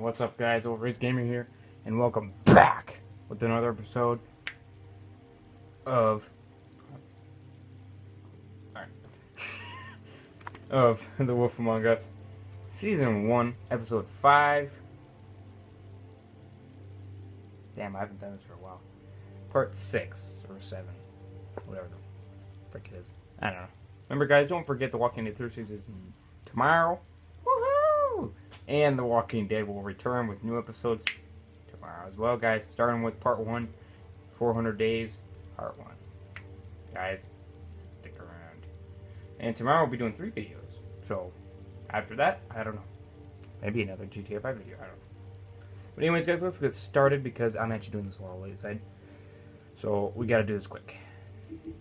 What's up, guys? Overrated Gamer here, and welcome back with another episode of of The Wolf Among Us, Season 1, Episode 5. Damn, I haven't done this for a while. Part 6 or 7, whatever the frick it is. I don't know. Remember, guys, don't forget The Walking Dead Thursdays is tomorrow. Woohoo! And The Walking Dead will return with new episodes tomorrow as well, guys. Starting with Part 1, 400 Days, Part 1. Guys, stick around. And tomorrow we'll be doing 3 videos. So, after that, I don't know. Maybe another GTA 5 video, I don't know. But anyways, guys, let's get started because I'm actually doing this a lot late side. So, we gotta do this quick.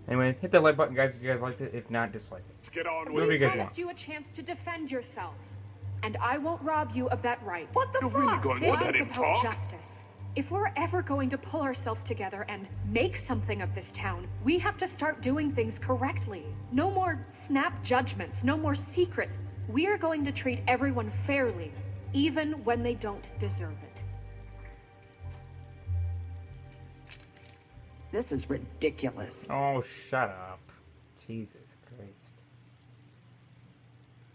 Anyways, hit that like button, guys, if you guys liked it. If not, dislike it. Let's get on with Whatever it. you guys promised you a chance to defend yourself, and I won't rob you of that right. What the fuck? Really going to This let is him about talk? justice. If we're ever going to pull ourselves together and make something of this town, we have to start doing things correctly. No more snap judgments, no more secrets. We are going to treat everyone fairly, even when they don't deserve it. This is ridiculous. Oh, shut up. Jesus Christ.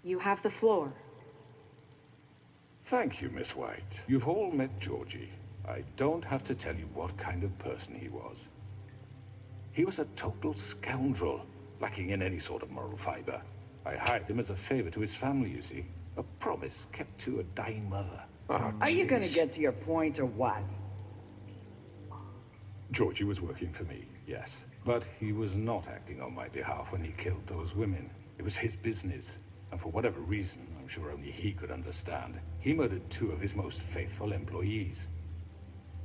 You have the floor. Thank you, Miss White. You've all met Georgie. I don't have to tell you what kind of person he was. He was a total scoundrel, lacking in any sort of moral fiber. I hired him as a favor to his family, you see. A promise kept to a dying mother. Oh, Are you gonna jeez. get to your point or what? Georgie was working for me, yes. But he was not acting on my behalf when he killed those women. It was his business. And for whatever reason, I'm sure only he could understand, he murdered 2 of his most faithful employees.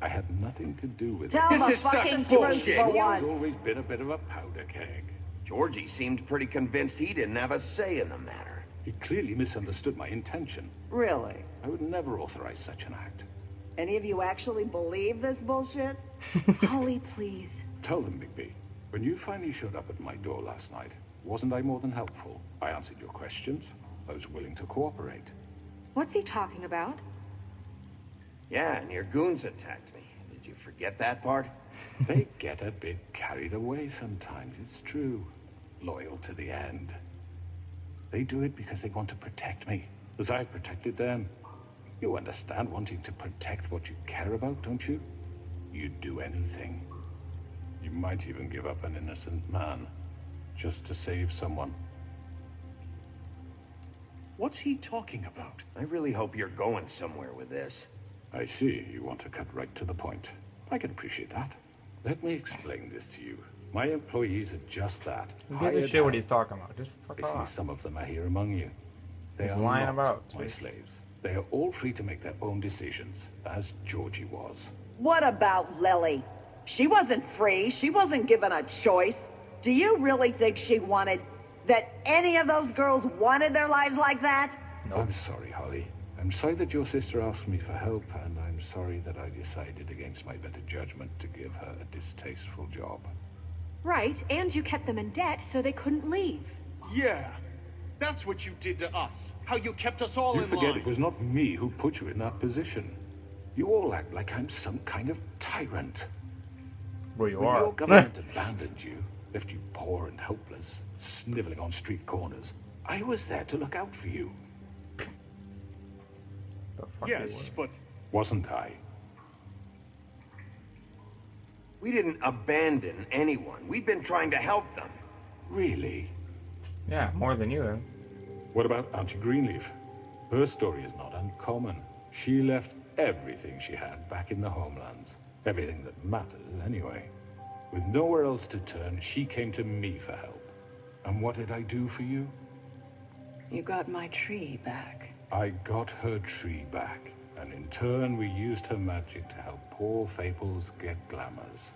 I had nothing to do with Tell it. the This is such fucking truth bullshit. for He's once. always been a bit of a powder keg. Georgie seemed pretty convinced he didn't have a say in the matter. He clearly misunderstood my intention. Really? I would never authorize such an act. Any of you actually believe this bullshit? Holly, please. Tell them, Bigby, when you finally showed up at my door last night, wasn't I more than helpful? I answered your questions. I was willing to cooperate. What's he talking about? Yeah, and your goons attacked me. Did you forget that part? They get a bit carried away sometimes, it's true. Loyal to the end. They do it because they want to protect me, as I protected them. You understand wanting to protect what you care about, don't you? You'd do anything. You might even give up an innocent man, just to save someone. What's he talking about? I really hope you're going somewhere with this. I see you want to cut right to the point. I can appreciate that. Let me explain this to you. My employees are just that. Who gives a hired shit what hand. he's talking about? Just fuck I see off. some of them are here among you. They He's are lying not about my it. slaves. They are all free to make their own decisions, as Georgie was. What about Lily? She wasn't free. She wasn't given a choice. Do you really think she wanted that any of those girls wanted their lives like that? I'm sorry, Holly. I'm sorry that your sister asked me for help, and I'm sorry that I decided against my better judgment to give her a distasteful job. Right, and you kept them in debt so they couldn't leave. Yeah, that's what you did to us. How you kept us all You in forget line. it was not me who put you in that position. You all act like I'm some kind of tyrant. Well, you When are. your government abandoned you, left you poor and helpless, sniveling on street corners, I was there to look out for you. The fuck you Yes, were. but Wasn't I? We didn't abandon anyone. We've been trying to help them. Really? Yeah, more than you have. What about Auntie Greenleaf? Her story is not uncommon. She left everything she had back in the homelands. Everything that matters, anyway. With nowhere else to turn, she came to me for help. And what did I do for you? You got my tree back. I got her tree back, and in turn we used her magic to help poor Fables get glamours.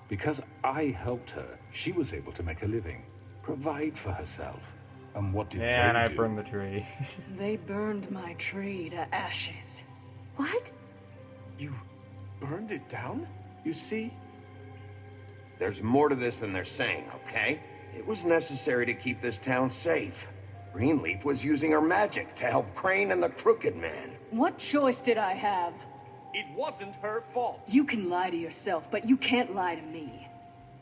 Because I helped her, she was able to make a living, provide for herself. And what did Yeah, and they I do? burned the tree. They burned my tree to ashes. What? you burned it down? You see? There's more to this than they're saying, okay? It was necessary to keep this town safe. Greenleaf was using her magic to help Crane and the Crooked Man. What choice did I have? It wasn't her fault. You can lie to yourself, but you can't lie to me.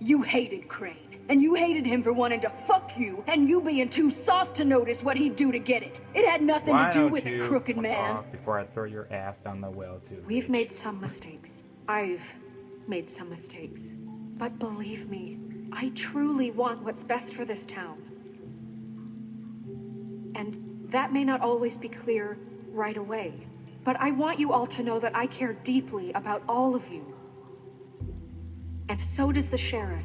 You hated Crane, and you hated him for wanting to fuck you, and you being too soft to notice what he'd do to get it. It had nothing Why to do don't with you a crooked fuck man. off before I throw your ass down the well, too? We've bitch? made some mistakes. I've made some mistakes. But believe me, I truly want what's best for this town. And that may not always be clear right away. But I want you all to know that I care deeply about all of you. And so does the sheriff.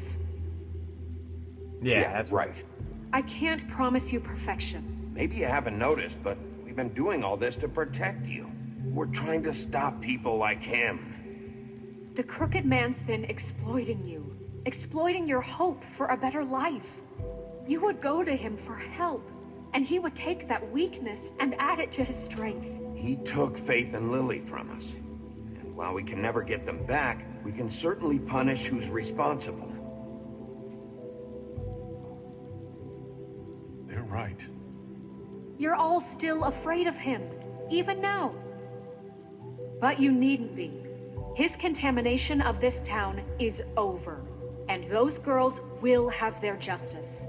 Yeah, that's right. I can't promise you perfection. Maybe you haven't noticed, but we've been doing all this to protect you. We're trying to stop people like him. The crooked man's been exploiting you. Exploiting your hope for a better life. You would go to him for help. And he would take that weakness and add it to his strength. He took Faith and Lily from us. And while we can never get them back, we can certainly punish who's responsible. They're right. You're all still afraid of him, even now. But you needn't be. His contamination of this town is over. And those girls will have their justice.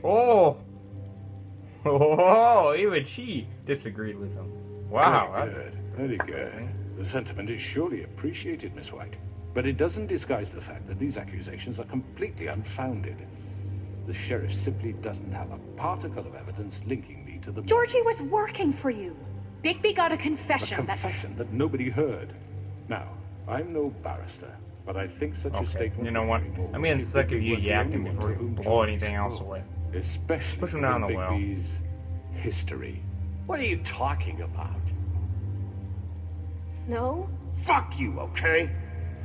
Oh! Oh, even she disagreed with him. Wow, Very that's good. Very good. surprising. The sentiment is surely appreciated, Miss White. But it doesn't disguise the fact that these accusations are completely unfounded. The sheriff simply doesn't have a particle of evidence linking me to the... Georgie was working for you. Bigby got a A confession confession that nobody heard. Now, I'm no barrister, but I think such a Okay, statement... you know what? would be more I'm getting weighty sick if of it you weren't the only yakking one before to you whom blow George anything else spoke. away. Especially Push him down the well. Bigby's history. What are you talking about? Snow? Fuck you, okay?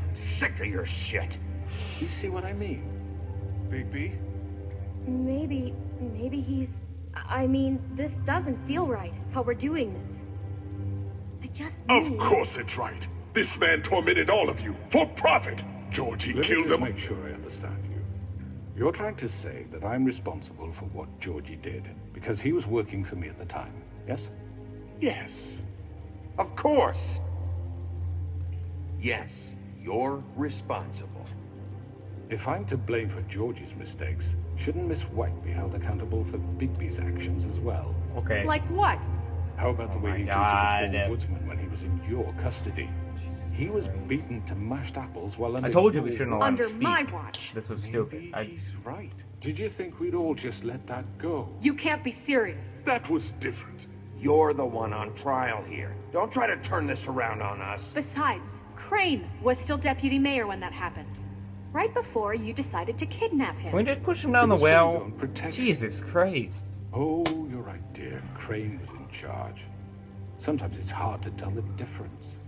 I'm sick of your shit. You see what I mean? Bigby? Maybe he's... I mean, this doesn't feel right, how we're doing this. I just Of need... course it's right. This man tormented all of you for profit. Georgie Let me killed just him. make sure I understand you. You're trying to say that I'm responsible for what Georgie did because he was working for me at the time, yes? Yes. Of course. Yes, you're responsible. If I'm to blame for Georgie's mistakes, shouldn't Miss White be held accountable for Bigby's actions as well? Okay. Like what? How about the Oh way my he God. treated the poor woodsman when he was in your custody? Jesus He was Christ. beaten to mashed apples while under I told you we your shouldn't allow him to Under speak. my watch. This was Maybe stupid. he's right. Did you think we'd all just let that go? You can't be serious. That was different. You're the one on trial here. Don't try to turn this around on us. Besides, Crane was still deputy mayor when that happened. Right before you decided to kidnap Can we him. just push him down It the was for his well? own protection. Jesus Christ. Oh, you're right, dear. Crane was in charge. Sometimes it's hard to tell the difference.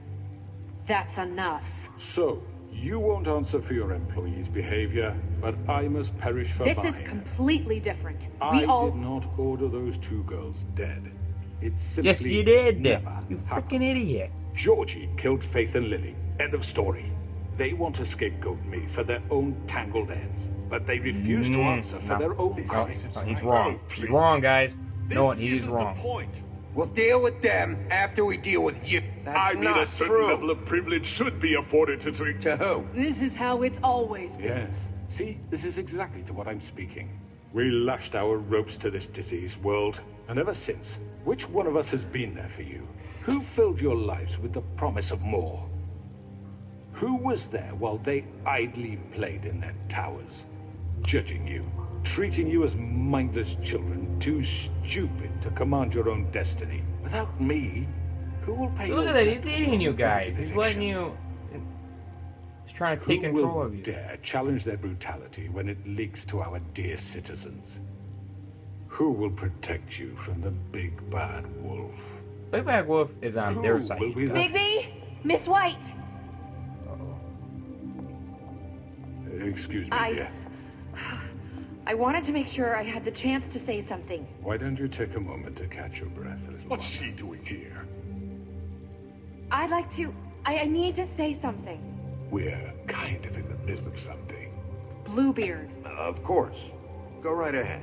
That's enough. So, you won't answer for your employees' behavior, but I must perish for This mine. is completely different. I We all... did not order those two girls dead. It simply Yes, you did. never You happened. freaking idiot. Georgie killed Faith and Lily. End of story. They want to scapegoat me for their own tangled ends, but they refuse to answer for no. their own No, crimes. he's wrong. He's wrong, guys. No, This he's isn't wrong. the point. We'll deal with them after we deal with you. That's I mean, not a certain true. level of privilege should be afforded to... To who? This is how it's always been. Yes. See, this is exactly to what I'm speaking. We lashed our ropes to this diseased world, and ever since, which one of us has been there for you? Who filled your lives with the promise of more? Who was there while they idly played in their towers, judging you, treating you as mindless children, too stupid to command your own destiny? Without me, who will pay Look your at that. rent He's for eating you your guys. He's eviction? letting you... He's trying to take Who control will of you. dare challenge their brutality when it leaks to our dear citizens? Who will protect you from the big bad wolf? Big Bad Wolf is on Who their will side. be the... Bigby? Miss White? Excuse me, I- dear. I wanted to make sure I had the chance to say something. Why don't you take a moment to catch your breath a little What's longer? she doing here? I'd like to... I need to say something. We're kind of in the middle of something. Bluebeard. Of course. Go right ahead.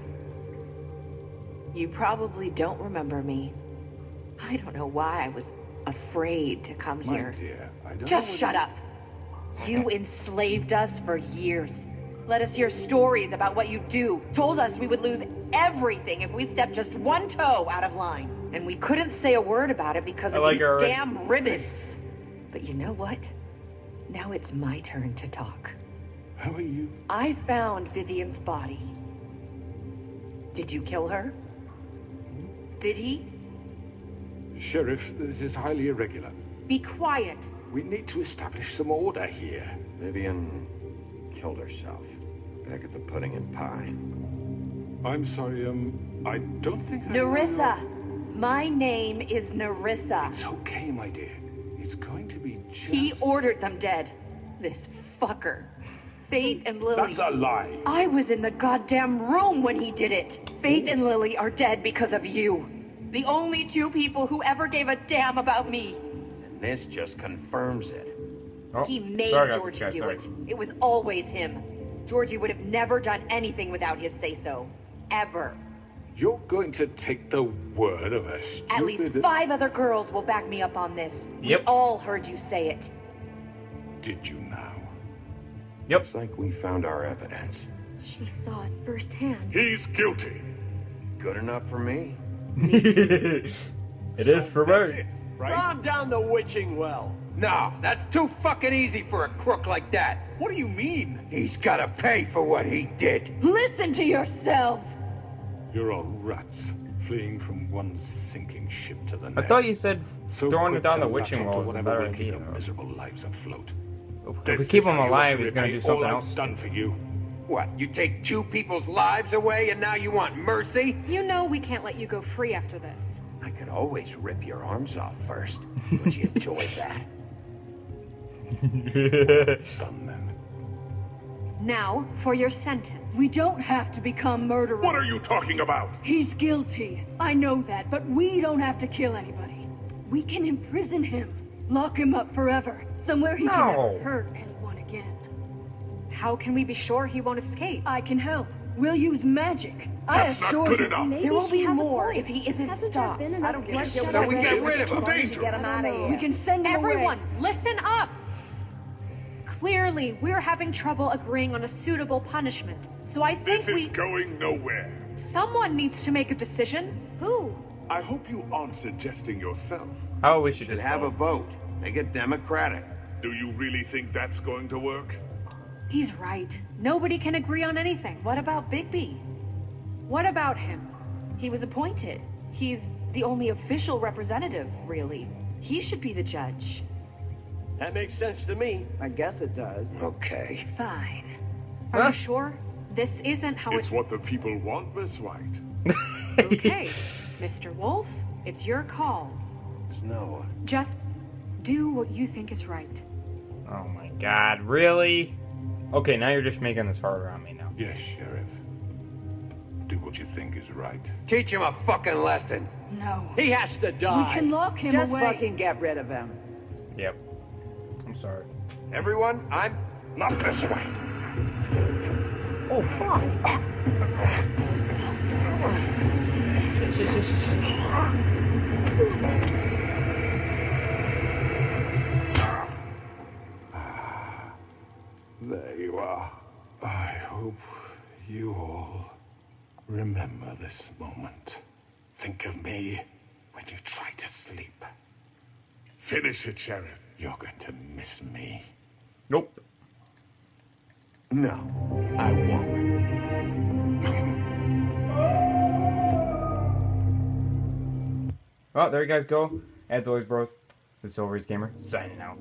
You probably don't remember me. I don't know why I was afraid to come My here. dear, I don't Just know shut up. You enslaved us for years. Let us hear stories about what you do. Told us we would lose everything if we stepped just one toe out of line. And we couldn't say a word about it because of these damn ribbons. But you know what? Now it's my turn to talk. How are you? I found Vivian's body. Did you kill her? Did he? Sheriff, this is highly irregular. Be quiet. We need to establish some order here. Vivian killed herself. Back at the pudding and pie. I'm sorry, I don't think I Nerissa! My name is Nerissa. It's okay, my dear. It's going to be just... He ordered them dead. This fucker. Faith and Lily. That's a lie. I was in the goddamn room when he did it. Faith and Lily are dead because of you. The only two people who ever gave a damn about me. And this just confirms it. Oh, He made sorry, Georgie do sorry. it. It was always him. Georgie would have never done anything without his say-so. Ever. You're going to take the word of a stupid... At least 5 other girls will back me up on this. Yep. We all heard you say it. Did you now? Yep. Looks like we found our evidence. She saw it firsthand. He's guilty. Good enough for me. It is for me. Right? Calm down the witching well. No, that's too fucking easy for a crook like that. What do you mean? He's gotta pay for what he did. Listen to yourselves! You're all rats, fleeing from one sinking ship to the I next. thought you said So throwing quick it down to the latch witching onto wall was a whatever better will keep idea. your miserable lives afloat. If This we keep is him how you alive, want to he's gonna repay do something all I've else. done for you. What, you take 2 people's lives away and now you want mercy? You know we can't let you go free after this. I could always rip your arms off first. Would you enjoy that? Done then. Now, for your sentence. We don't have to become murderers. What are you talking about? He's guilty. I know that, but we don't have to kill anybody. We can imprison him. Lock him up forever. Somewhere he can No. never hurt anyone again. How can we be sure he won't escape? I can help. We'll use magic. I That's not assure good you. enough. Maybe There will she be has a more point. if he isn't Hasn't stopped. there been I enough don't give a bloodshed shit. So we already? get rid of It's too him. dangerous. Get him out of here. We can send him Everyone, away. listen up! Clearly, we're having trouble agreeing on a suitable punishment. So I think This is going nowhere. someone needs to make a decision. Who? I hope you aren't suggesting yourself. Oh, we should Should just have a vote. vote. Make it democratic. Do you really think that's going to work? He's right. Nobody can agree on anything. What about Bigby? What about him? He was appointed. He's the only official representative, really. He should be the judge. That makes sense to me. I guess it does. Okay. Fine. Are Huh? you sure? This isn't how It's what the people want, Miss White. Okay, Mr. Wolf, it's your call. Snow. Just do what you think is right. Oh my god, really? Okay, now you're just making this harder on me now. Yes, Sheriff. Do what you think is right. Teach him a fucking lesson. No. He has to We die. can lock him Just away. fucking get rid of him. Yep. I'm sorry. Everyone, I'm... Not this way. Oh, fuck! There you are. I hope you all remember this moment. Think of me when you try to sleep. Finish it, Sheriff. You're going to miss me. Nope. No, I won't. Well, there you guys go. As always, bros, this is Silver's Gamer, signing out.